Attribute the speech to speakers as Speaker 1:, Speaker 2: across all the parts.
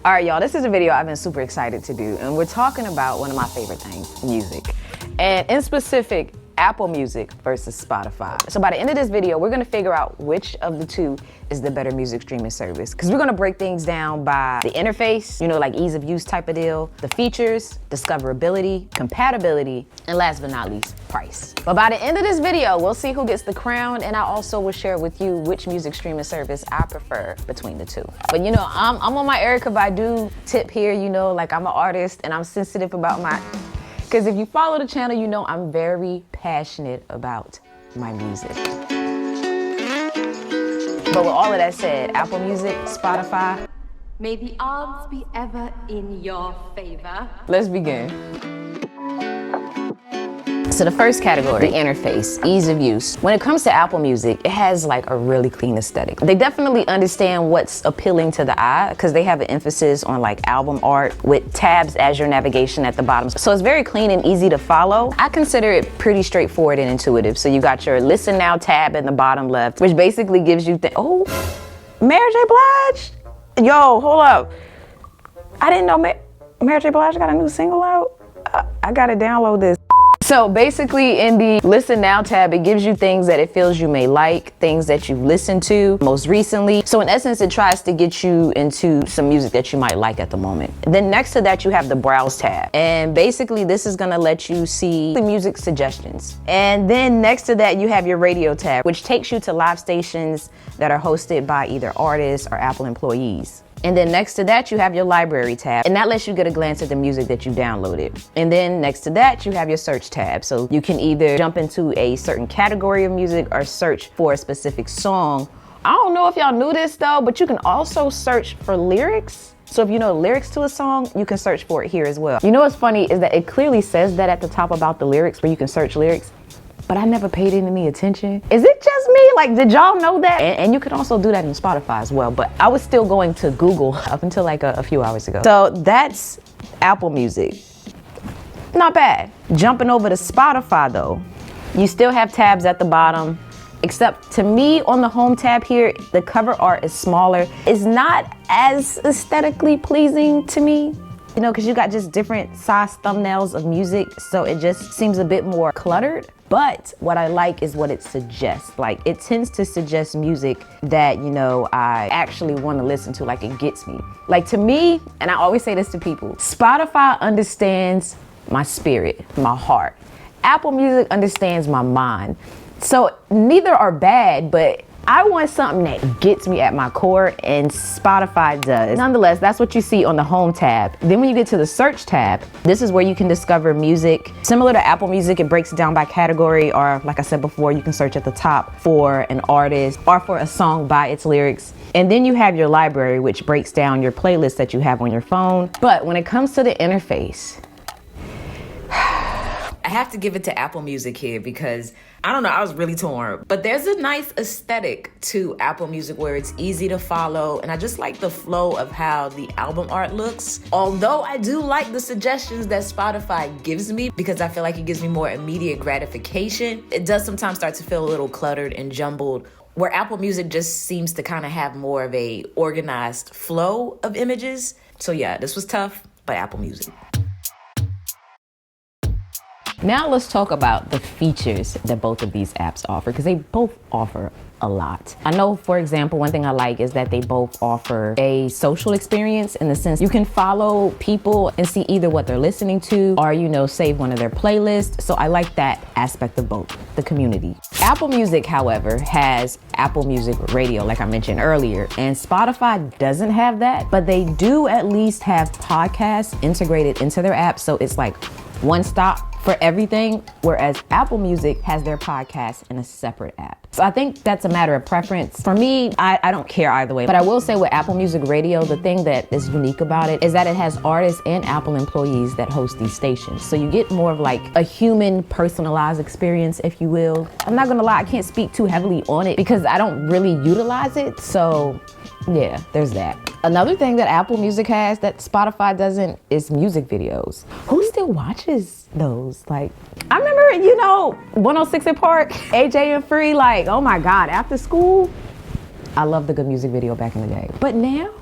Speaker 1: All right, y'all, this is a video I've been super excited to do, and we're talking about one of my favorite things, music. And in specific, Apple Music versus Spotify. So by the end of this video, we're gonna figure out which of the two is the better music streaming service. Because we're gonna break things down by the interface, like ease of use type of deal, the features, discoverability, compatibility, and last but not least, price. But by the end of this video, we'll see who gets the crown, and I also will share with you which music streaming service I prefer between the two. But I'm on my Erykah Badu tip here, like I'm an artist and I'm sensitive about because if you follow the channel, I'm very passionate about my music. But with all of that said, Apple Music, Spotify.
Speaker 2: May the odds be ever in your favor.
Speaker 1: Let's begin. So the first category, the interface, ease of use. When it comes to Apple Music, it has like a really clean aesthetic. They definitely understand what's appealing to the eye because they have an emphasis on like album art with tabs as your navigation at the bottom. So it's very clean and easy to follow. I consider it pretty straightforward and intuitive. So you got your Listen Now tab in the bottom left, which basically gives you Mary J. Blige? Yo, hold up. I didn't know Mary J. Blige got a new single out. I gotta download this. So basically in the Listen Now tab, it gives you things that it feels you may like, things that you've listened to most recently. So in essence, it tries to get you into some music that you might like at the moment. Then next to that, you have the Browse tab. And basically this is gonna let you see the music suggestions. And then next to that, you have your Radio tab, which takes you to live stations that are hosted by either artists or Apple employees. And then next to that, you have your Library tab, and that lets you get a glance at the music that you downloaded. And then next to that, you have your Search tab. So you can either jump into a certain category of music or search for a specific song. I don't know if y'all knew this though, but you can also search for lyrics. So if you know lyrics to a song, you can search for it here as well. What's funny is that it clearly says that at the top about the lyrics where you can search lyrics, but I never paid any attention. Is it just me? Like, did y'all know that? And you can also do that in Spotify as well, but I was still going to Google up until like a few hours ago. So that's Apple Music. Not bad. Jumping over to Spotify though, you still have tabs at the bottom, except to me on the home tab here, the cover art is smaller. It's not as aesthetically pleasing to me. Because you got just different size thumbnails of music, so it just seems a bit more cluttered. But what I like is what it suggests. Like, it tends to suggest music that, I actually want to listen to, like it gets me. Like to me, and I always say this to people, Spotify understands my spirit, my heart. Apple Music understands my mind. So neither are bad, but I want something that gets me at my core, and Spotify does. Nonetheless, that's what you see on the home tab. Then when you get to the search tab, this is where you can discover music. Similar to Apple Music, it breaks it down by category, or like I said before, you can search at the top for an artist or for a song by its lyrics. And then you have your library, which breaks down your playlist that you have on your phone. But when it comes to the interface,
Speaker 3: I have to give it to Apple Music here because, I don't know, I was really torn. But there's a nice aesthetic to Apple Music where it's easy to follow, and I just like the flow of how the album art looks. Although I do like the suggestions that Spotify gives me because I feel like it gives me more immediate gratification, it does sometimes start to feel a little cluttered and jumbled, where Apple Music just seems to kind of have more of a organized flow of images. So yeah, this was tough, but Apple Music.
Speaker 1: Now let's talk about the features that both of these apps offer, because they both offer a lot. I know, for example, one thing I like is that they both offer a social experience in the sense you can follow people and see either what they're listening to or, save one of their playlists. So I like that aspect of both, the community. Apple Music, however, has Apple Music Radio, like I mentioned earlier, and Spotify doesn't have that, but they do at least have podcasts integrated into their app. So it's like one stop for everything, whereas Apple Music has their podcast in a separate app. So I think that's a matter of preference. For me, I don't care either way, but I will say with Apple Music Radio, the thing that is unique about it is that it has artists and Apple employees that host these stations. So you get more of like a human personalized experience, if you will. I'm not gonna lie, I can't speak too heavily on it because I don't really utilize it. So yeah, there's that. Another thing that Apple Music has that Spotify doesn't is music videos. Who still watches those? Like, I remember, 106 in Park, AJ and Free, like, oh my God, after school, I loved the good music video back in the day. But now,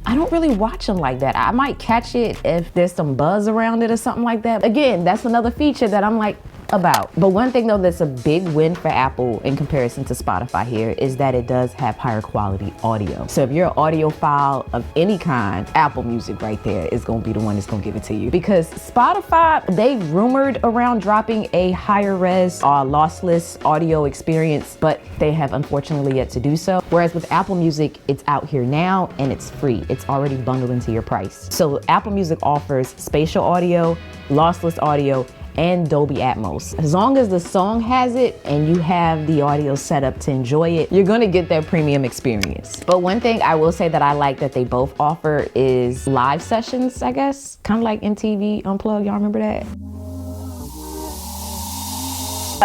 Speaker 1: I don't really watch them like that. I might catch it if there's some buzz around it or something like that. Again, that's another feature that I'm like, about. But one thing though that's a big win for Apple in comparison to Spotify here is that it does have higher quality audio. So if you're an audiophile of any kind, Apple Music right there is gonna be the one that's gonna give it to you. Because Spotify, they rumored around dropping a higher res lossless audio experience, but they have unfortunately yet to do so. Whereas with Apple Music, it's out here now and it's free. It's already bundled into your price. So Apple Music offers spatial audio, lossless audio, and Dolby Atmos. As long as the song has it and you have the audio set up to enjoy it, you're gonna get that premium experience. But one thing I will say that I like that they both offer is live sessions, I guess. Kind of like MTV Unplugged, y'all remember that?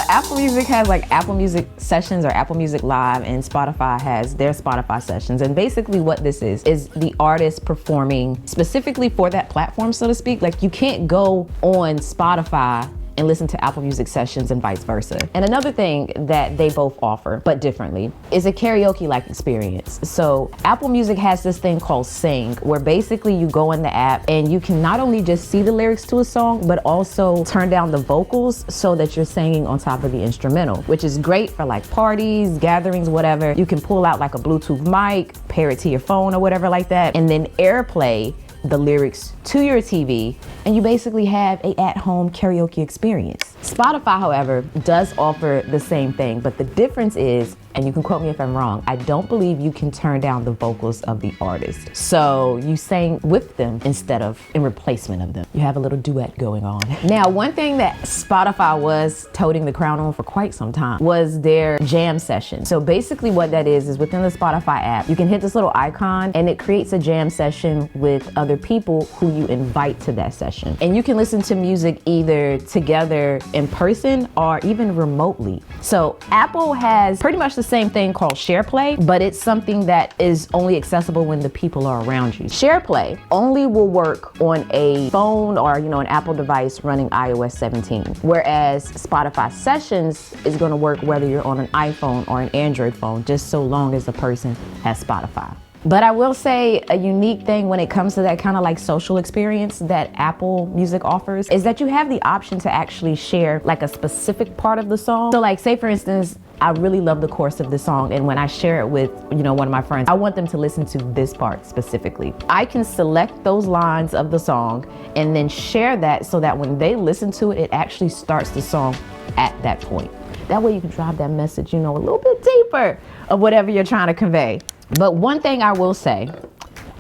Speaker 1: Apple Music has like Apple Music Sessions or Apple Music Live, and Spotify has their Spotify Sessions. And basically what this is the artist performing specifically for that platform, so to speak. Like you can't go on Spotify and listen to Apple Music Sessions and vice versa. And another thing that they both offer, but differently, is a karaoke-like experience. So Apple Music has this thing called Sing, where basically you go in the app and you can not only just see the lyrics to a song, but also turn down the vocals so that you're singing on top of the instrumental, which is great for like parties, gatherings, whatever. You can pull out like a Bluetooth mic, pair it to your phone or whatever like that, and then AirPlay the lyrics to your TV, and you basically have a at-home karaoke experience. Spotify, however, does offer the same thing, but the difference is, and you can quote me if I'm wrong, I don't believe you can turn down the vocals of the artist. So you sing with them instead of in replacement of them. You have a little duet going on. Now, one thing that Spotify was toting the crown on for quite some time was their jam session. So basically what that is within the Spotify app, you can hit this little icon and it creates a jam session with other people who you invite to that session. And you can listen to music either together in person or even remotely. So Apple has pretty much the same thing called SharePlay, but it's something that is only accessible when the people are around you. SharePlay only will work on a phone or, an Apple device running iOS 17, whereas Spotify Sessions is going to work whether you're on an iPhone or an Android phone, just so long as the person has Spotify. But I will say a unique thing when it comes to that kind of like social experience that Apple Music offers is that you have the option to actually share like a specific part of the song. So like say for instance, I really love the chorus of the song, and when I share it with, one of my friends, I want them to listen to this part specifically. I can select those lines of the song and then share that so that when they listen to it, it actually starts the song at that point. That way you can drive that message, a little bit deeper of whatever you're trying to convey. But one thing I will say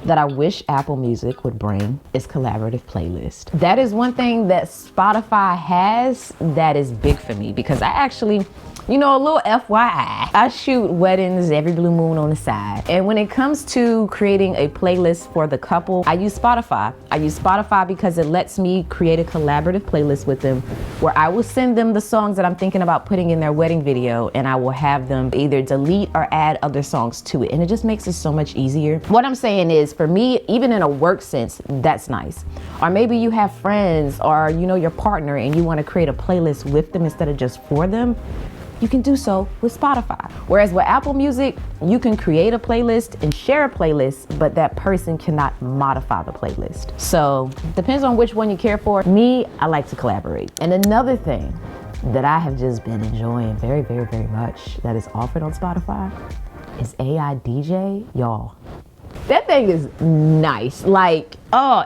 Speaker 1: that I wish Apple Music would bring is collaborative playlist. That is one thing that Spotify has that is big for me, because I actually, a little FYI, I shoot weddings every blue moon on the side. And when it comes to creating a playlist for the couple, I use Spotify. I use Spotify because it lets me create a collaborative playlist with them where I will send them the songs that I'm thinking about putting in their wedding video, and I will have them either delete or add other songs to it. And it just makes it so much easier. What I'm saying is, for me, even in a work sense, that's nice. Or maybe you have friends or, your partner and you want to create a playlist with them instead of just for them. You can do so with Spotify. Whereas with Apple Music, you can create a playlist and share a playlist, but that person cannot modify the playlist. So depends on which one you care for. Me, I like to collaborate. And another thing that I have just been enjoying very, very, very much that is offered on Spotify is AI DJ. Y'all, that thing is nice.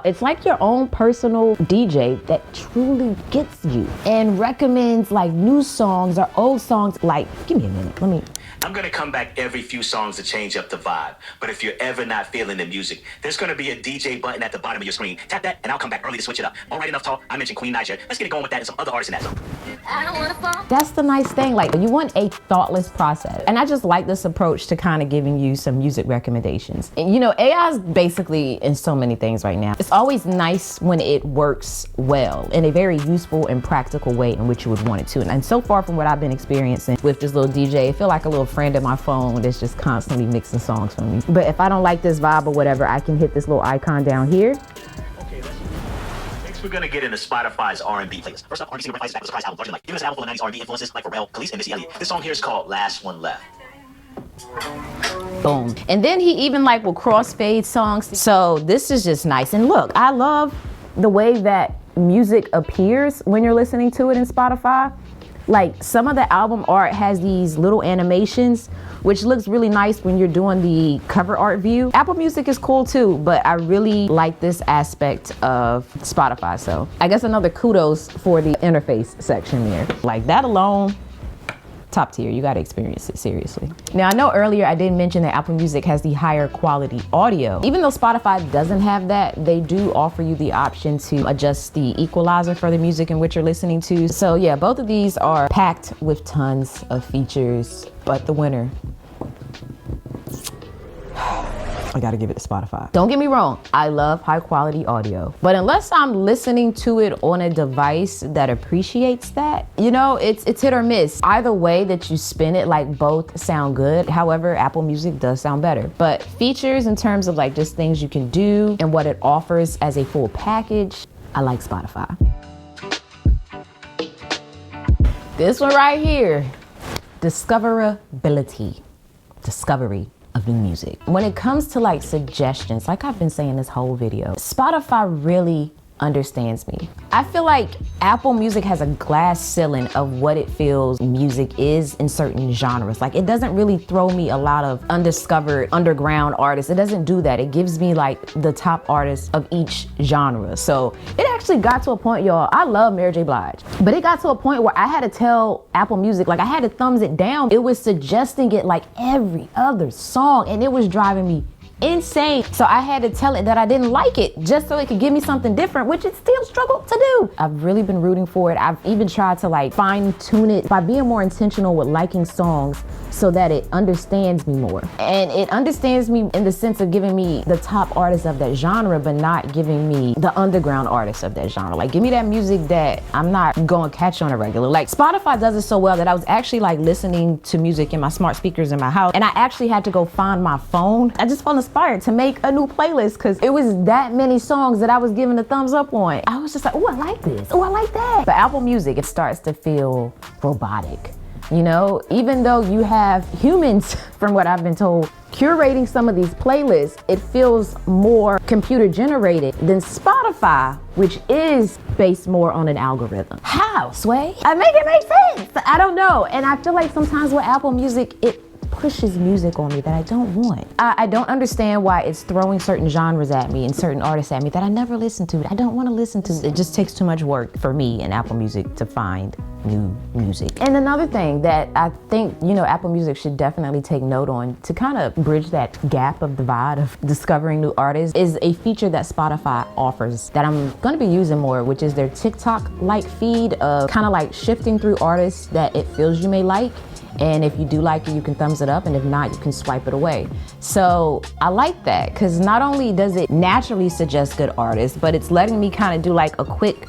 Speaker 1: It's like your own personal DJ that truly gets you and recommends like new songs or old songs. Give me a minute,
Speaker 4: I'm gonna come back every few songs to change up the vibe. But if you're ever not feeling the music, there's gonna be a DJ button at the bottom of your screen. Tap that and I'll come back early to switch it up. All right, enough talk. I mentioned Queen Niger. Let's get it going with that and some other artists in that song.
Speaker 2: I don't wanna fall.
Speaker 1: That's the nice thing. You want a thoughtless process. And I just like this approach to kind of giving you some music recommendations. And AI is basically in so many things right now. It's always nice when it works well in a very useful and practical way in which you would want it to. And so far from what I've been experiencing with this little DJ, I feel like a little friend in my phone that's just constantly mixing songs for me. But if I don't like this vibe or whatever, I can hit this little icon down here.
Speaker 4: Okay, next we're gonna get into Spotify's R&B playlist. First up, R&B singer replaces back with surprise album version. Give us an album full of 90s R&B influences like Pharrell, Khalees, and Missy Elliott. This song here is called Last One Left.
Speaker 1: Boom. And then he even like will crossfade songs. So this is just nice. And look, I love the way that music appears when you're listening to it in Spotify. Like some of the album art has these little animations, which looks really nice when you're doing the cover art view. Apple Music is cool too, but I really like this aspect of Spotify. So I guess another kudos for the interface section there. Like that alone, top tier. You gotta experience it, seriously. Now I know earlier I did mention that Apple Music has the higher quality audio. Even though Spotify doesn't have that, they do offer you the option to adjust the equalizer for the music in which you're listening to. So yeah, both of these are packed with tons of features, but the winner, I gotta give it to Spotify. Don't get me wrong, I love high quality audio, but unless I'm listening to it on a device that appreciates that, you know, it's hit or miss. Either way that you spin it, like both sound good. However, Apple Music does sound better. But features in terms of like just things you can do and what it offers as a full package, I like Spotify. This one right here, Discoverability, discovery of new music. When it comes to like suggestions, like I've been saying this whole video, Spotify really understands me. I feel like Apple Music has a glass ceiling of what it feels music is in certain genres. Like it doesn't really throw me a lot of undiscovered underground artists. It doesn't do that. It gives me like the top artists of each genre. So it actually got to a point, y'all, I love Mary J. Blige, but it got to a point where I had to tell Apple Music, like I had to thumbs it down. It was suggesting it like every other song and it was driving me insane. So I had to tell it that I didn't like it just so it could give me something different, which it still struggled to do. I've really been rooting for it. I've even tried to like fine tune it by being more intentional with liking songs so that it understands me more. And it understands me in the sense of giving me the top artists of that genre, but not giving me the underground artists of that genre. Like give me that music that I'm not going to catch on a regular. Like Spotify does it so well that I was actually like listening to music in my smart speakers in my house, and I actually had to go find my phone. I just felt inspired to make a new playlist because it was that many songs that I was giving a thumbs up on. I was just like, oh, I like this. Oh, I like that. But Apple Music, it starts to feel robotic. You know, even though you have humans, from what I've been told, curating some of these playlists, it feels more computer generated than Spotify, which is based more on an algorithm. How, Sway? I make it make sense. I don't know. And I feel like sometimes with Apple Music, it pushes music on me that I don't want. I don't understand why it's throwing certain genres at me and certain artists at me that I never listen to. I don't want to listen to. It just takes too much work for me and Apple Music to find new music. And another thing that I think, you know, Apple Music should definitely take note on to kind of bridge that gap of divide of discovering new artists is a feature that Spotify offers that I'm going to be using more, which is their TikTok-like feed of kind of like shifting through artists that it feels you may like. And if you do like it, you can thumbs it up, and if not, you can swipe it away. So I like that because not only does it naturally suggest good artists, but it's letting me kind of do like a quick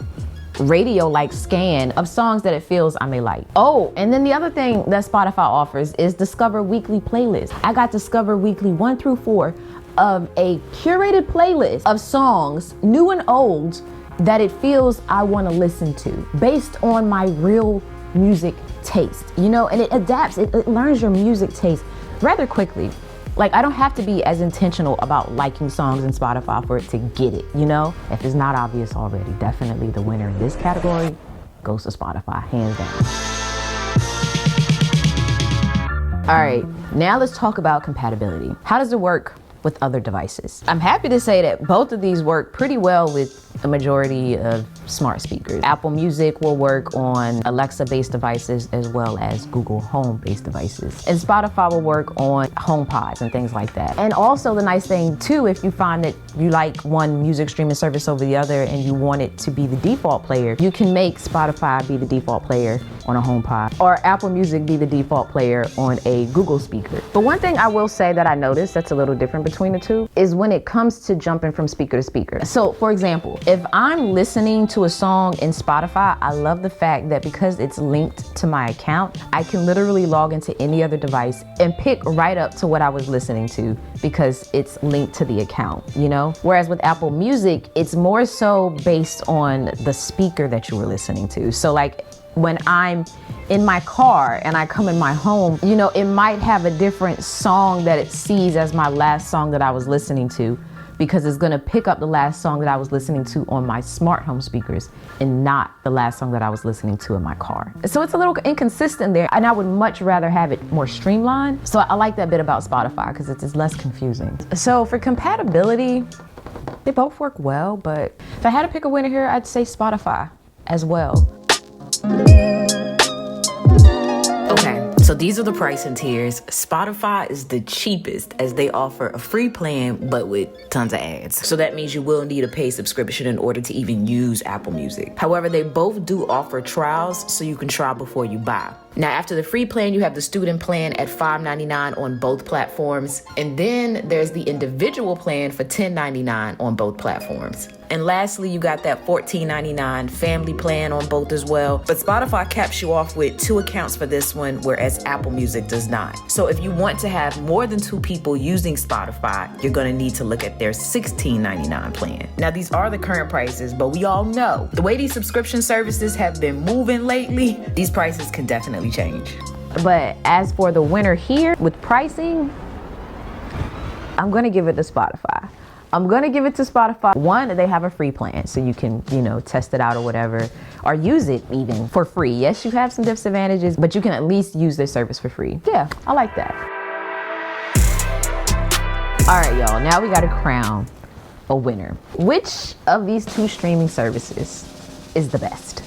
Speaker 1: radio-like scan of songs that it feels I may like. Oh, and then the other thing that Spotify offers is Discover Weekly Playlist. I got Discover Weekly 1 through 4 of a curated playlist of songs, new and old, that it feels I want to listen to based on my real music taste, you know, and it adapts, it learns your music taste rather quickly. Like I don't have to be as intentional about liking songs in Spotify for it to get it, you know? If it's not obvious already, definitely the winner in this category goes to Spotify, hands down. All right, now let's talk about compatibility. How does it work with other devices? I'm happy to say that both of these work pretty well with a majority of smart speakers. Apple Music will work on Alexa-based devices as well as Google Home-based devices. And Spotify will work on HomePods and things like that. And also the nice thing too, if you find that you like one music streaming service over the other and you want it to be the default player, you can make Spotify be the default player on a HomePod or Apple Music be the default player on a Google speaker. But one thing I will say that I noticed that's a little different between the two is when it comes to jumping from speaker to speaker. So for example, if I'm listening to a song in Spotify, I love the fact that because it's linked to my account, I can literally log into any other device and pick right up to what I was listening to because it's linked to the account, you know? Whereas with Apple Music, it's more so based on the speaker that you were listening to. So like when I'm in my car and I come in my home, you know, it might have a different song that it sees as my last song that I was listening to, because it's gonna pick up the last song that I was listening to on my smart home speakers and not the last song that I was listening to in my car. So it's a little inconsistent there, and I would much rather have it more streamlined. So I like that bit about Spotify because it's less confusing. So for compatibility, they both work well, but if I had to pick a winner here, I'd say Spotify as well.
Speaker 3: Okay, so these are the pricing tiers. Spotify is the cheapest as they offer a free plan, but with tons of ads. So that means you will need a paid subscription in order to even use Apple Music. However, they both do offer trials, so you can try before you buy. Now, after the free plan, you have the student plan at $5.99 on both platforms. And then there's the individual plan for $10.99 on both platforms. And lastly, you got that $14.99 family plan on both as well. But Spotify caps you off with 2 accounts for this one, whereas Apple Music does not. So if you want to have more than 2 people using Spotify, you're gonna need to look at their $16.99 plan. Now, these are the current prices, but we all know the way these subscription services have been moving lately, these prices can definitely change.
Speaker 1: But as for the winner here with pricing, I'm gonna give it to Spotify. I'm gonna give it to Spotify. One, they have a free plan, so you can, you know, test it out or whatever, or use it even for free. Yes, you have some disadvantages, but you can at least use their service for free. Yeah, I like that. All right, y'all, now we gotta crown a winner. Which of these 2 streaming services is the best?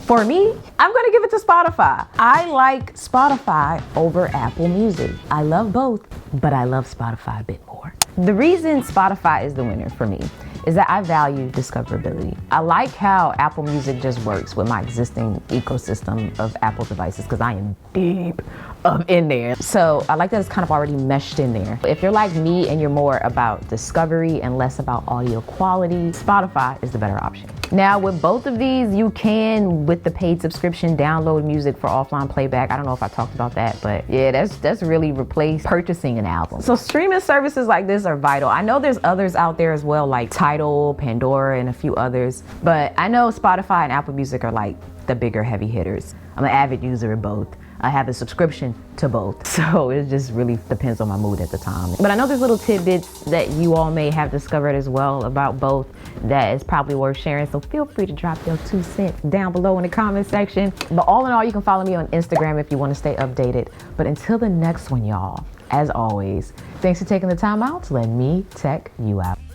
Speaker 1: For me, I'm gonna give it to Spotify. I like Spotify over Apple Music. I love both, but I love Spotify a bit more. The reason Spotify is the winner for me is that I value discoverability. I like how Apple Music just works with my existing ecosystem of Apple devices because I am deep up in there. So I like that it's kind of already meshed in there. If you're like me and you're more about discovery and less about audio quality, Spotify is the better option. Now with both of these, you can, with the paid subscription, download music for offline playback. I don't know if I talked about that, but yeah, that's really replaced purchasing an album. So streaming services like this are vital. I know there's others out there as well, like Tidal, Pandora, and a few others, but I know Spotify and Apple Music are like the bigger heavy hitters. I'm an avid user of both. I have a subscription to both, so it just really depends on my mood at the time. But I know there's little tidbits that you all may have discovered as well about both that is probably worth sharing, so feel free to drop your 2 cents down below in the comment section. But all in all, you can follow me on Instagram if you want to stay updated. But until the next one, y'all, as always, thanks for taking the time out to let me tech you out.